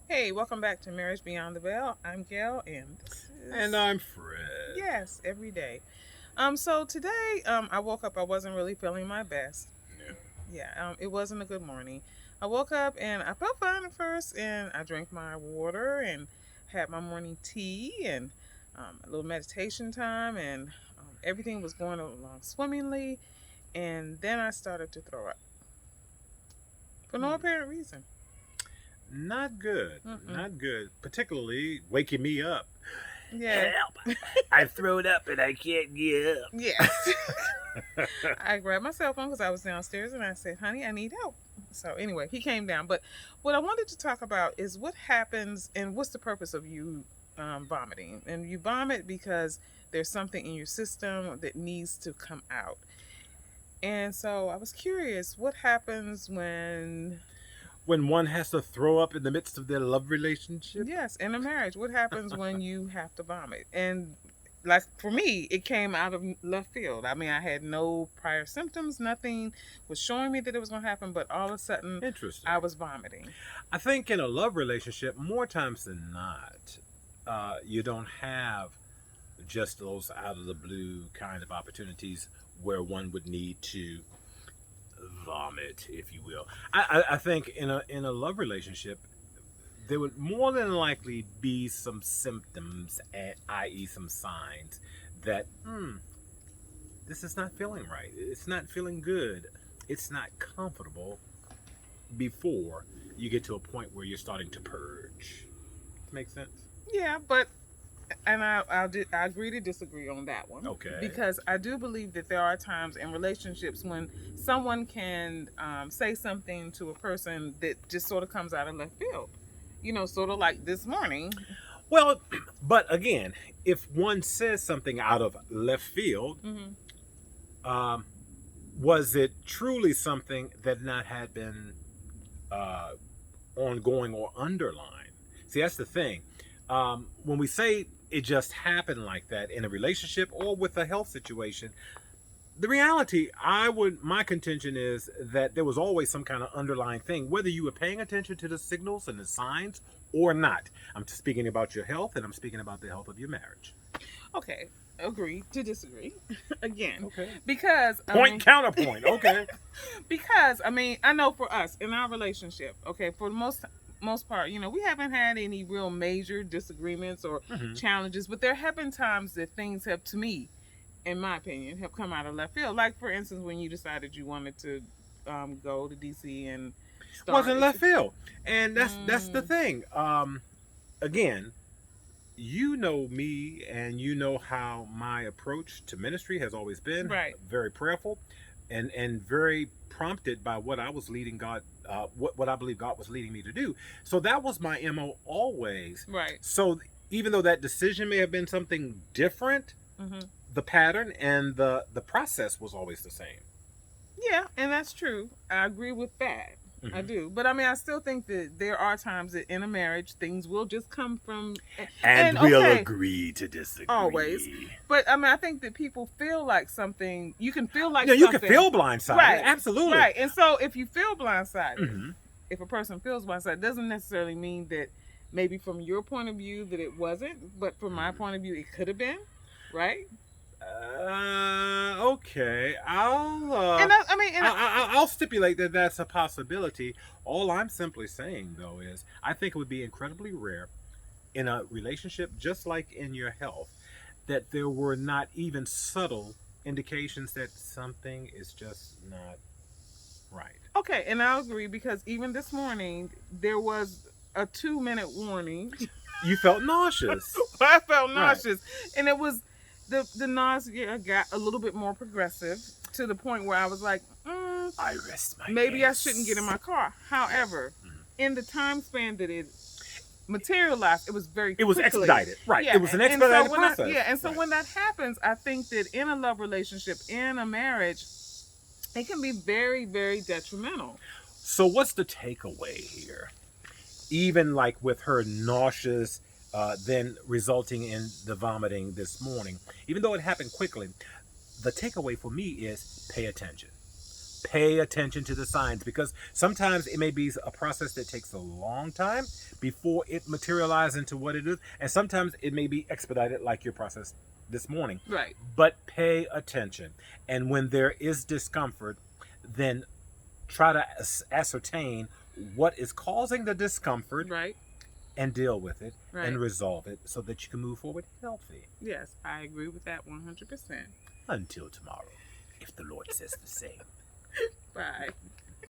Hey, welcome back to Marriage Beyond the Veil. I'm Gail, and this And is I'm Fred. yes, every day. So today, I woke up. I wasn't really feeling my best. Yeah. Yeah, it wasn't a good morning. I woke up and I felt fine at first, and I drank my water and had my morning tea and a little meditation time, and everything was going along swimmingly. And then I started to throw up for no apparent reason. Not good. Mm-mm. Not good. Particularly waking me up. Yeah. Help! I thrown up and I can't get up. Yes. I grabbed my cell phone because I was downstairs and I said, honey, I need help. So, anyway, he came down. But what I wanted to talk about is what happens and what's the purpose of you vomiting. And you vomit because there's something in your system that needs to come out. And so I was curious what happens when, When one has to throw up in the midst of their love relationship. yes, in a marriage, what happens when you have to vomit? And like for me, it came out of left field. I mean, I had no prior symptoms, nothing was showing me that it was going to happen, but all of a sudden Interesting. I was vomiting. I think in a love relationship, more times than not, you don't have just those out of the blue kind of opportunities where one would need to vomit, if you will. I think in a love relationship, there would more than likely be some symptoms, i.e., some signs that this is not feeling right. It's not feeling good. It's not comfortable before you get to a point where you're starting to purge. Makes sense? Yeah, but and I agree to disagree on that one. Okay. Because I do believe that there are times in relationships when someone can say something to a person that just sort of comes out of left field. You know, sort of like this morning. Well, but again, if one says something out of left field, Mm-hmm. um, was it truly something that not had been uh, ongoing or underlined? See, that's the thing. When we say it just happened like that in a relationship or with a health situation, the reality, my contention is that there was always some kind of underlying thing, whether you were paying attention to the signals and the signs or not. I'm speaking about your health, and I'm speaking about the health of your marriage. Okay, agree to disagree again Okay. because Point counterpoint. Okay. because I mean I know for us in our relationship, okay, for the most part, you know, we haven't had any real major disagreements or Hmm. challenges, but there have been times that things have, to me, in my opinion, have come out of left field. Like for instance, when you decided you wanted to go to DC and start. Wasn't left field, and that's the Mm, thing. Again, you know me, and you know how my approach to ministry has always been right, very prayerful, and very prompted by what I was leading God, what I believe God was leading me to do. So that was my mo always. right. So even though that decision may have been something different, Hmm. the pattern and the process was always the same. Yeah, and that's true. I agree with that. I Hmm. do. But I mean, I still think that there are times that in a marriage things will just come from And we'll okay, agree to disagree. always. But I mean, I think that people feel like something, you can feel like Yeah, you can something. feel blindsided. Right. Absolutely. Right. And so if you feel blindsided, Hmm. if a person feels blindsided, it doesn't necessarily mean that maybe from your point of view that it wasn't, but from my point of view it could have been, right? Okay. And I mean, I'll stipulate that that's a possibility. All I'm simply saying though is I think it would be incredibly rare in a relationship, just like in your health, that there were not even subtle indications that something is just not right. okay, and I agree because even this morning there was a 2 minute warning. You felt nauseous. I felt Right. nauseous, and it was the nausea got a little bit more progressive to the point where I was like, I rest my maybe I shouldn't get in case. my car. However, in the time span that it materialized, it was very It was quickly. expedited. Right. Yeah, It was an and so expedited when process. yeah, and so Right. when that happens, I think that in a love relationship, in a marriage, it can be very, very detrimental. So what's the takeaway here? Even like with her nauseous, then resulting in the vomiting this morning, even though it happened quickly, the takeaway for me is pay attention. Pay attention to the signs, because sometimes it may be a process that takes a long time before it materializes into what it is, and sometimes it may be expedited, like your process this morning. Right. But pay attention, and when there is discomfort, then try to ascertain what is causing the discomfort Right. and deal with it Right. and resolve it so that you can move forward healthy. Yes, I agree with that 100%. Until tomorrow, if the Lord says the same. Bye.